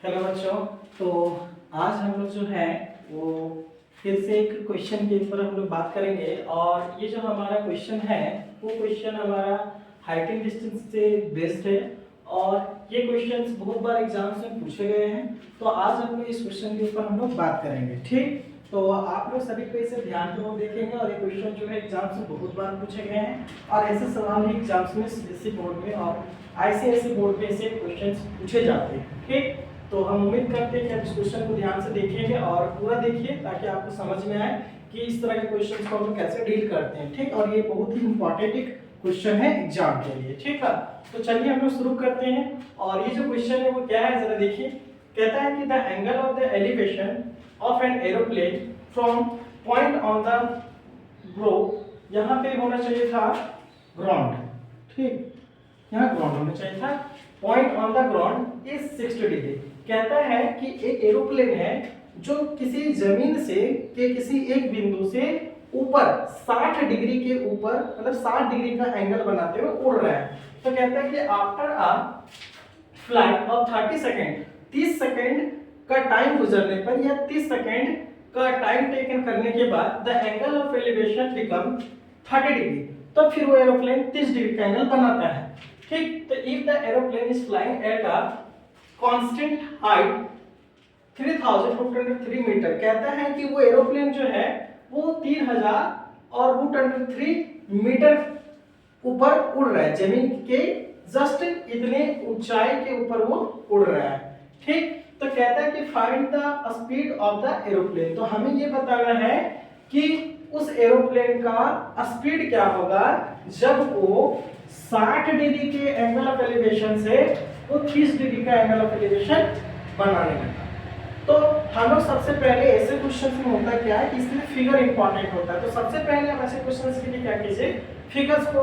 Hello बच्चों। तो आज हम लोग जो है वो फिर से एक क्वेश्चन के ऊपर हम लोग बात करेंगे। और ये जो हमारा क्वेश्चन है वो क्वेश्चन हमारा हाइट एंड डिस्टेंस से बेस्ड है। और ये क्वेश्चंस बहुत बार एग्जाम्स में पूछे गए हैं। तो आज हम लोग इस क्वेश्चन के ऊपर हम लोग बात करेंगे। ठीक, तो आप लोग सभी को इसे ध्यानपूर्वक देखेंगे। और ये क्वेश्चन जो है एग्जाम्स में बहुत बार पूछे गए हैं और ऐसे सवाल ही एग्जाम्स में सीबीएसई बोर्ड में और आईसीएसई बोर्ड में से क्वेश्चंस पूछे जाते हैं। ठीक, तो हम उम्मीद करते हैं कि आप इस क्वेश्चन को ध्यान से देखेंगे और पूरा देखिए ताकि आपको समझ में आए कि इस तरह के क्वेश्चंस को हम लोग कैसे डील करते हैं। ठीक, और ये बहुत ही इंपॉर्टेंट एक क्वेश्चन है एग्जाम के लिए। ठीक है, तो चलिए हम लोग शुरू करते हैं। और ये जो क्वेश्चन है वो क्या है जरा देखिए। कहता है कि the angle of the elevation of an aeroplane from point on the globe, यहाँ पे होना चाहिए था ग्राउंड। ठीक, यहाँ ग्राउंड होना चाहिए था। Point on the ground is 60 degree. कहता है कि एक एरोप्लेन है जो किसी जमीन से के किसी एक बिंदु से ऊपर 60 डिग्री के ऊपर मतलब 60 डिग्री का एंगल बनाते हुए उड़ रहा है। तो कहता है कि after a flight of 30 second, 30 second का टाइम गुजरने पर या 30 सेकेंड का टाइम टेकन करने के बाद the angle of elevation become 30 degree. तो फिर वो एरोप्लेन 30 डिग्री का एंगल बनाता है। ठीक, तो if the aeroplane is flying at a constant height 3203 metre, कहता है कि वो एरोप्लेन जो है वो 3000 और √3 मीटर ऊपर उड़ रहा है, जमीन के जस्ट इतने ऊंचाई के ऊपर वो उड़ रहा है। ठीक, तो कहता है कि find the speed of the aeroplane. तो हमें ये बताना है कि उस एरोप्लेन का स्पीड क्या होगा जब वो 60 डिग्री के एंगल ऑफ एलिवेशन से वो 30 डिग्री का एंगल ऑफ एलिवेशन बनाने लगा। तो हम लोग सबसे पहले ऐसे क्वेश्चन में होता क्या है कि इसमें फिगर इंपॉर्टेंट होता है। तो सबसे पहले आप ऐसे क्वेश्चन के लिए क्या कीजिए, फिगर्स को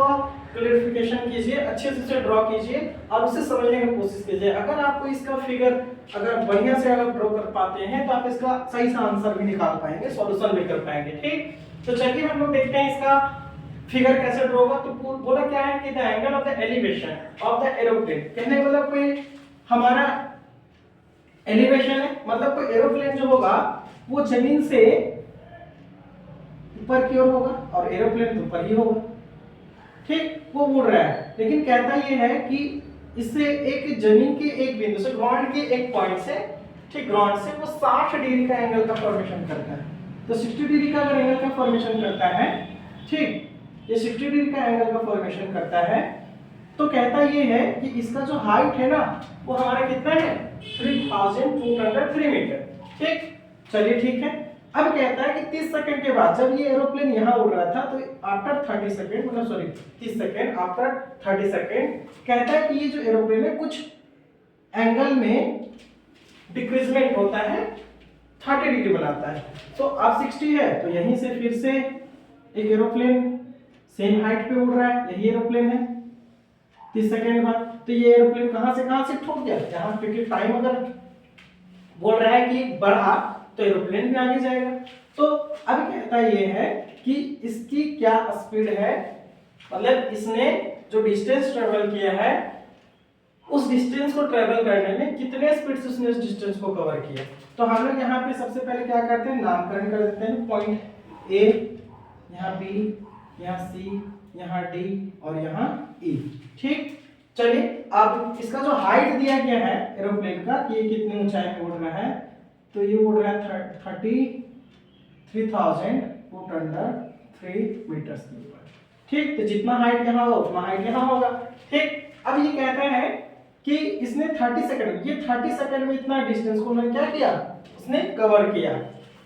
क्लैरिफिकेशन कीजिए, अच्छे से ड्रॉ कीजिए और उसे समझने की कोशिश कीजिए। अगर आपको इसका फिगर अगर बढ़िया से अगर ड्रॉ कर पाते हैं तो आप इसका सही सा आंसर भी निकाल पाएंगे, सॉल्यूशन भी कर पाएंगे। ठीक, तो चलिए हम लोग देखते हैं इसका फिगर कैसे ड्रॉ होगा। तो बोला क्या है कि the angle of the elevation of the aeroplane, कहने का मतलब कोई हमारा एलिवेशन है, मतलब कोई एरोप्लेन जो होगा वो जमीन से ऊपर की ओर होगा और एरोप्लेन तो ऊपर ही होगा। ठीक, वो उड़ रहा है, लेकिन कहता ये है कि इससे एक जमीन के एक बिंदु से ग्राउंड के एक पॉइंट से, ठीक, ग्राउंड से वो 60 डिग्री का एंगल का फॉर्मेशन करता है। तो 60 डिग्री का अगर एंगल का फॉर्मेशन करता है, ठीक, ये 60 डिग्री का एंगल का फॉर्मेशन करता है, तो कहता ये है कि इसका जो हाइट है ना वो हमारा कितना है 3203 मीटर। ठीक, चलिए ठीक है। अब कहता है कि 30 सेकंड के बाद जब ये एरोप्लेन यहाँ उड़ रहा था तो आफ्टर 30 सेकंड मतलब सॉरी 30 सेकंड आफ्टर 30 सेकंड कहता है कि ये जो एरोप्लेन है कुछ एंगल में डिक्रीजमेंट होता है, 30 डिग्री बनाता है। तो अब 60 है तो यहीं से फिर से एक एरोप्लेन सेम हाइट पे उड़ रहा है, यही एरोप्लेन है 30 सेकंड बाद। तो ये एरोप्लेन कहां से कहां शिफ्ट हो गया यहाँ, क्योंकि टाइम अगर बोल रहा है कि बढ़ा तो एरोप्लेन भी आगे जाएगा। तो अब कहता ये है कि इसकी क्या स्पीड है, मतलब इसने जो डिस्टेंस ट्रेवल किया है उस डिस्टेंस को ट्रेवल करने में कितने स्पीड से उसने उस डिस्टेंस को कवर किया। तो हम लोग यहाँ पे सबसे पहले क्या करते हैं, नामकरण कर देते हैं। पॉइंट ए, यहाँ बी, यहाँ सी, यहाँ डी और यहाँ ई। ठीक, चलिए अब इसका जो हाइट दिया गया है एरोप्लेन का कि ये कितनी ऊंचाई पे उड़ रहा है, तो ये उड़ रहा है 33,203 मीटर के ऊपर। ठीक, तो जितना हाइट यहाँ हो उतना हाइट यहाँ होगा। ठीक, अब ये कहता है कि इसने 30 सेकंड, ये 30 सेकंड में इतना डिस्टेंस को उन्होंने क्या किया, उसने कवर किया।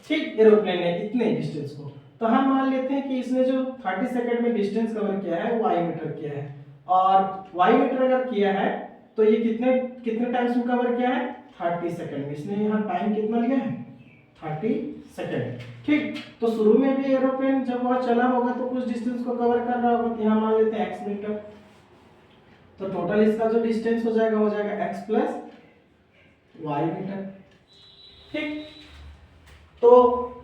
ठीक, एरोप्लेन ने इतने डिस्टेंस को, तो हम मान लेते हैं कि इसने जो 30 सेकंड में डिस्टेंस कवर किया है वो वाई मीटर किया है। और वाई मीटर अगर किया है तो ये कितने कितने टाइम्स में कवर किया है 30 सेकंड में। इसने यहाँ टाइम कितना लिया है 30 सेकंड। ठीक, तो शुरू में भी एरोप्लेन जब वह चला होगा तो कुछ डिस्टेंस को कवर कर रहा होगा, तो यहाँ मान लेते हैं x मीटर। तो टोटल इसका जो डिस्टेंस हो जाएगा x प्लस वाई मीटर। ठीक, तो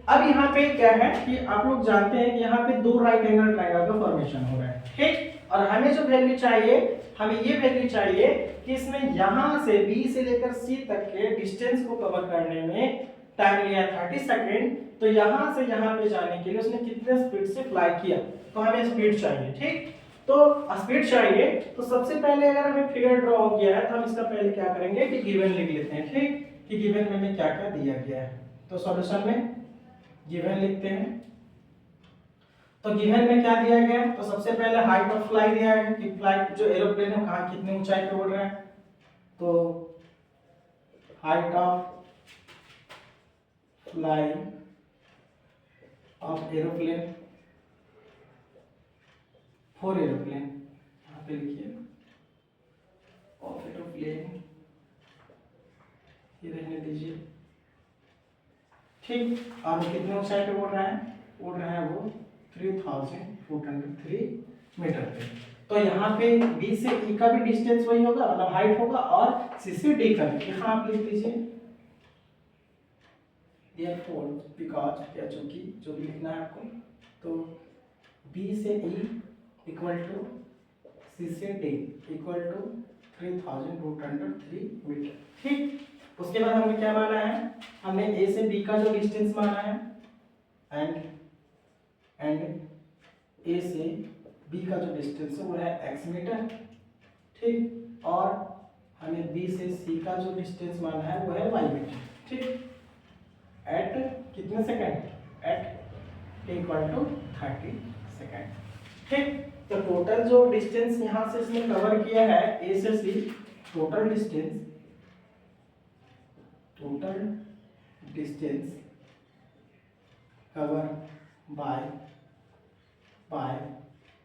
अब यहाँ पे क्या है कि आप लोग जानते हैं कि यहाँ पे दो राइट एंगल ट्रायंगल का फॉर्मेशन हो रहा है। ठीक, और हमें जो वैल्यू चाहिए, हमें ये वैल्यू चाहिए कि इसमें यहाँ से B से लेकर C तक के डिस्टेंस को कवर करने में टाइम लिया 30 सेकेंड। तो यहाँ से यहाँ पे जाने के लिए उसने कितने स्पीड से फ्लाई किया, तो हमें स्पीड चाहिए। ठीक, तो स्पीड चाहिए, तो सबसे पहले अगर हमें फिगर ड्रॉ हो गया है तो हम इसका पहले क्या करेंगे कि गिवन लिख लेते हैं। ठीक, कि गिवन में हमें क्या क्या दिया गया है, तो सॉल्यूशन में गिवन लिखते हैं। तो गिवन में क्या दिया गया है, तो सबसे पहले हाइट ऑफ फ्लाई दिया है कि फ्लाइट जो एरोप्लेन है कहाँ कितनी ऊंचाई पे उड़ रहा है। तो height of fly of aeroplane for aeroplane, यहाँ पे लिखिए ऑफ एरोप्लेन, ये रहने दीजिए। ठीक, अब कितने ऊंचाई पे उड़ रहा है वो 3403 मीटर पे। तो यहाँ पे B से E का भी डिस्टेंस वही होगा, मतलब हाइट होगा, और C से D का भी। यहाँ आप लिख दीजिए therefore because, या चूंकि जो भी लिखना है आपको, तो B से E इक्वल टू C से D इक्वल टू 3003 मीटर। ठीक, उसके बाद हमने क्या माना है, हमने A से B का जो डिस्टेंस माना है एंड A से B का जो डिस्टेंस है वो है x मीटर। ठीक, और हमें B से C का जो डिस्टेंस माना है वो है y मीटर। ठीक, एट कितने second, at equal to 30 second. ठीक, तो टोटल जो डिस्टेंस यहाँ से इसने कवर किया है A से C, total distance cover by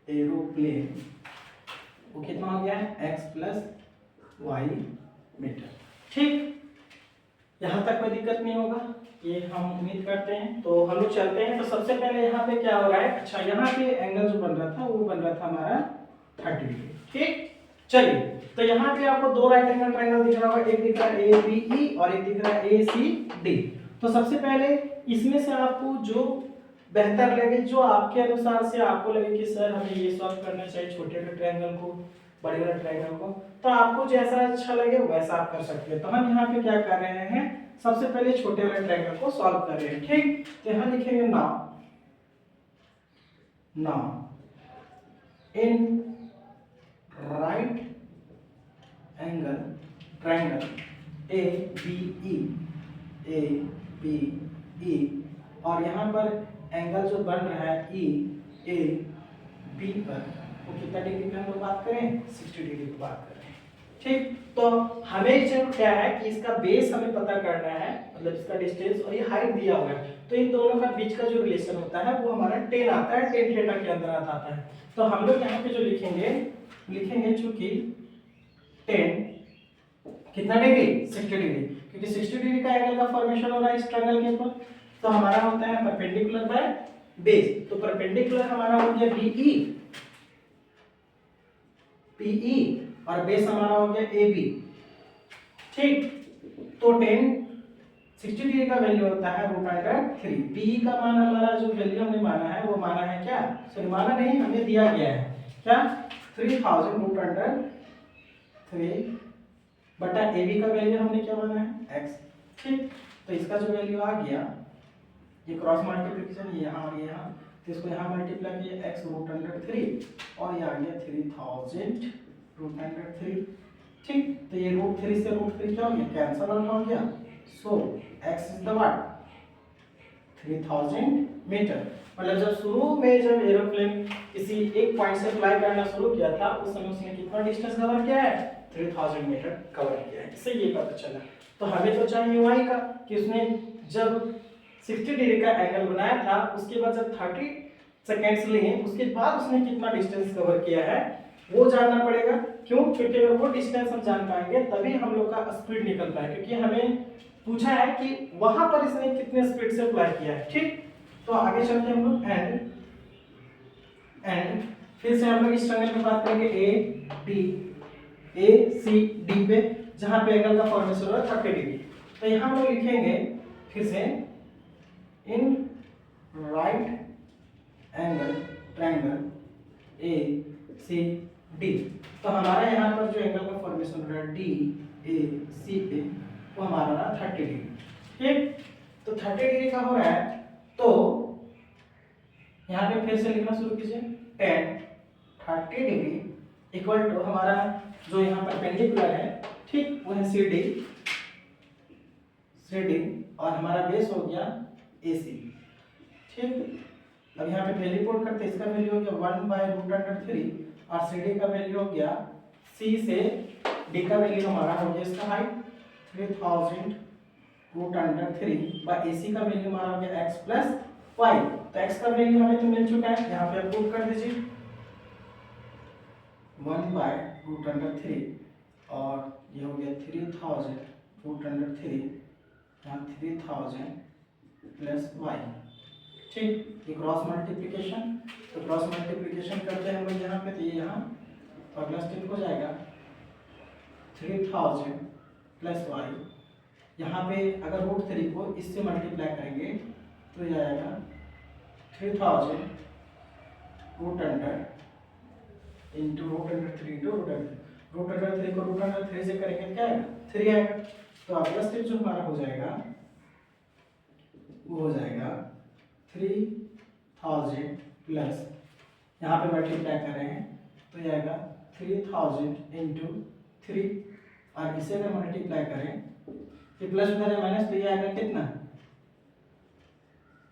aeroplane, वो कितना हो गया है x प्लस वाई मीटर। ठीक, यहाँ तक कोई दिक्कत नहीं होगा, ये हम उम्मीद करते हैं। तो हम लोग चलते हैं। तो सबसे पहले यहाँ पे क्या हो रहा है, अच्छा यहाँ पे एंगल जो बन रहा था वो बन रहा था हमारा 30 डिग्री। ठीक, चलिए, तो यहाँ पे आपको दो राइट एंगल ट्रायंगल दिख रहा होगा, एक दिख रहा है ABE और एक दिख रहा है ACD। तो सबसे पहले इसमें से आपको जो बेहतर लगे, जो आपके अनुसार से आपको लगे कि सर हमें ये सॉल्व करना चाहिए, छोटे वाले ट्रायंगल को, बड़े वाले ट्रायंगल को, तो आपको जैसा अच्छा लगे वैसा आप कर सकते हैं। तो हम यहाँ पे क्या कर रहे हैं, सबसे पहले छोटे वाले ट्रायंगल को सॉल्व कर रहे हैं। ठीक, तो यहाँ लिखेंगे now in right angle triangle ABE, और यहाँ पर एंगल जो बन रहा है EAB पर, वो कितना डिग्री पे हम लोग बात करें, 60 डिग्री की बात कर रहे हैं। ठीक, तो हमें जो क्या है कि इसका बेस हमें पता करना है, मतलब इसका डिस्टेंस और ये हाइट दिया हुआ है, तो इन दोनों का बीच का जो रिलेशन होता है वो हमारा 10 आता है, 10 थीटा के अंदर आता है। तो हम लोग यहाँ पे जो लिखेंगे चूंकि 10 कितना डिग्री, 60 डिग्री, क्योंकि 60 डिग्री का एंगल का फॉर्मेशन हो रहा है इस ट्रायंगल के ऊपर। तो हमारा होता है परपेंडिकुलर बाय बेस, तो परपेंडिकुलर हमारा हो गया PE और बेस हमारा हो गया AB। ठीक, तो 60 डिग्री का वैल्यू होता है √3। PE का मान हमारा जो वैल्यू हमने माना है वो माना है क्या, सॉरी माना नहीं, हमें दिया गया है क्या, 3000√3 बटा AB का वैल्यू हमने क्या माना है x। ठीक, तो इसका जो वैल्यू आ गया, ये क्रॉस मल्टीप्लिकेशन यहाँ और यहाँ, तो इसको यहाँ मल्टीप्लाई किया x√3 और ये आ गया 3000√3। ठीक, तो ये √3 से √3 क्या हो गया, कैंसल आउट हो गया। So x is the what, 3000 metre. मतलब जब शुरू में जब एरोप्लेन किसी एक पॉइंट से फ्लाई करना शुरू किया था उस समय उसने कितना डिस्टेंस कवर किया है, 3000 मीटर कवर किया है। इससे ये पता चला। तो हमें तो चाहिए y का, कि उसने जब 60 डिग्री का एंगल बनाया था उसके बाद जब 30 सेकेंड्स लिए उसके बाद उसने कितना डिस्टेंस कवर किया है वो जानना पड़ेगा। क्यों, क्योंकि अगर वो डिस्टेंस हम जान पाएंगे तभी हम लोग का स्पीड निकल पाए, क्योंकि हमें पूछा है कि वहां पर इसने कितने स्पीड से फ्लाई किया है। ठीक, तो आगे चलते हैं हम लोग एंड फिर से हम लोग इस ट्रायंगल में बात करेंगे ACD पे, जहां पे एंगल का फॉर्मेशन हो रहा है 30 डिग्री। तो यहां हम लोग लिखेंगे फिर से in right angle triangle ACD D. तो हमारा यहाँ पर जो एंगल का फॉर्मेशन हो रहा है डी ए सी ए, वो हमारा रहा 30 डिग्री। ठीक, तो 30 डिग्री का हो रहा है, तो यहाँ पे फिर से लिखना शुरू कीजिए, tan 30 डिग्री इक्वल टू हमारा जो यहाँ पर पेंडिकुलर है, ठीक, वो है सी डी, और हमारा बेस हो गया ए सी। ठीक, अब यहाँ पे वैल्यू पुट करते हैं, इसका वैल्यू हो गया 1/√3 और सी डी का वैल्यू हो गया, सी से डी का वैल्यू हमारा हो गया इसका हाइट 3000√3 बाय ए सी का वैल्यू हमारा हो गया x प्लस वाई। तो x का वैल्यू हमें तो मिल चुका है, यहाँ पे आप पुट कर दीजिए 1/√3 और ये हो गया 3000√3, यहाँ 3000 प्लस वाई। ठीक, ये क्रॉस मल्टीप्लिकेशन, तो क्रॉस मल्टीप्लिकेशन करते हैं हम लोग यहाँ पे, तो ये यहाँ तो अगला स्टेप हो जाएगा 3000 प्लस वाई। यहाँ पे अगर √3 को इससे मल्टीप्लाई करेंगे तो ये आएगा 3000 इंटू √3 इंटू √3 को √3 से करेंगे क्या आएगा 3 आएगा। तो अगला स्टेप जो हमारा हो जाएगा वो हो जाएगा 3000 प्लस, यहाँ पे मल्टीप्लाई कर रहे हैं तो ये आएगा 3000 इंटू 3, और इसे अगर मल्टीप्लाई करें ये प्लस उधर है माइनस, तो ये आएगा कितना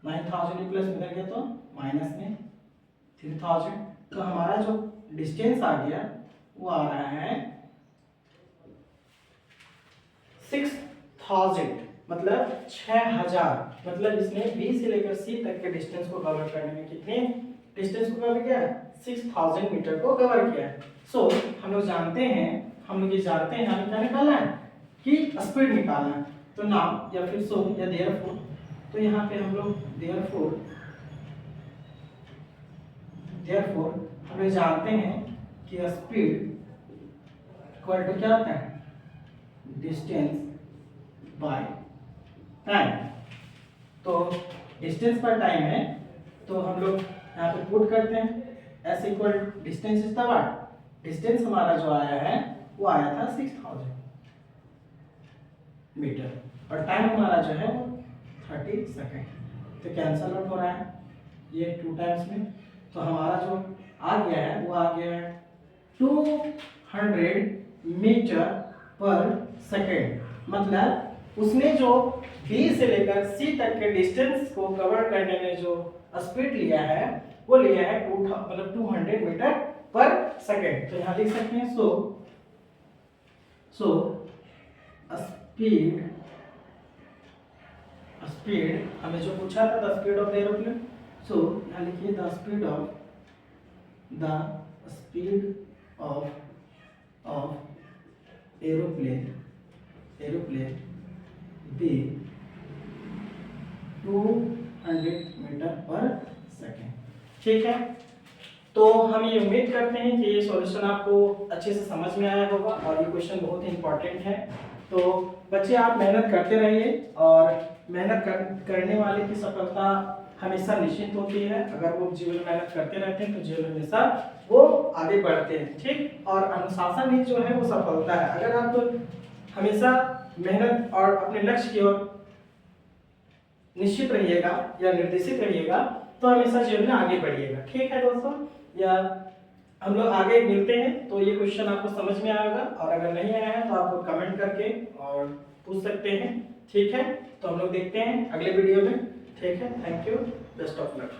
9000, प्लस उधर गया तो माइनस में 3000। तो हमारा जो डिस्टेंस आ गया वो आ रहा है 6000, मतलब 6000, मतलब इसने बी से लेकर सी तक के डिस्टेंस को कवर करने में कितने डिस्टेंस को कवर किया है 6000 मीटर को कवर किया है। सो हम लोग जानते हैं, हमें क्या निकालना है कि स्पीड निकालना है। तो नाउ या फिर सो या देयरफॉर, तो यहाँ पे हम लोग देयरफॉर हम लोग जानते हैं कि स्पीड इक्वल टू क्या होता है डिस्टेंस बाय टाइम। तो डिस्टेंस पर टाइम है, तो हम लोग यहाँ पे पुट करते हैं S equal distance is the what, distance हमारा जो आया है वो आया था 6000 मीटर, और टाइम हमारा जो है वो 30 सेकेंड। तो कैंसल आउट हो रहा है ये 2 टाइम्स में, तो हमारा जो आ गया है वो आ गया है 200 मीटर पर सेकेंड। मतलब उसने जो बी से लेकर सी तक के डिस्टेंस को कवर करने में जो स्पीड लिया है वो लिया है 200 मीटर पर सेकेंड। तो यहाँ लिख सकते हैं सो स्पीड हमें जो पूछा था the speed of the aeroplane, so यहाँ लिखिए the speed of aeroplane be 200 metre पर सेकेंड। ठीक है, तो हम ये उम्मीद करते हैं कि ये सॉल्यूशन आपको अच्छे से समझ में आया होगा और ये क्वेश्चन बहुत ही इंपॉर्टेंट है। तो बच्चे आप मेहनत करते रहिए, और मेहनत करने वाले की सफलता हमेशा निश्चित होती है। अगर वो जीवन में मेहनत करते रहते हैं तो जीवन में हमेशा वो आगे बढ़ते हैं। ठीक, और अनुशासन ही जो है वो सफलता है। अगर आप तो हमेशा मेहनत और अपने लक्ष्य की ओर निश्चित रहिएगा या निर्देशित रहिएगा तो हमेशा जीवन में आगे बढ़िएगा। ठीक है दोस्तों, या हम लोग आगे मिलते हैं। तो ये क्वेश्चन आपको समझ में आएगा, और अगर नहीं आया है तो आप कमेंट करके और पूछ सकते हैं। ठीक है, तो हम लोग देखते हैं अगले वीडियो में। ठीक है, thank you, best of luck.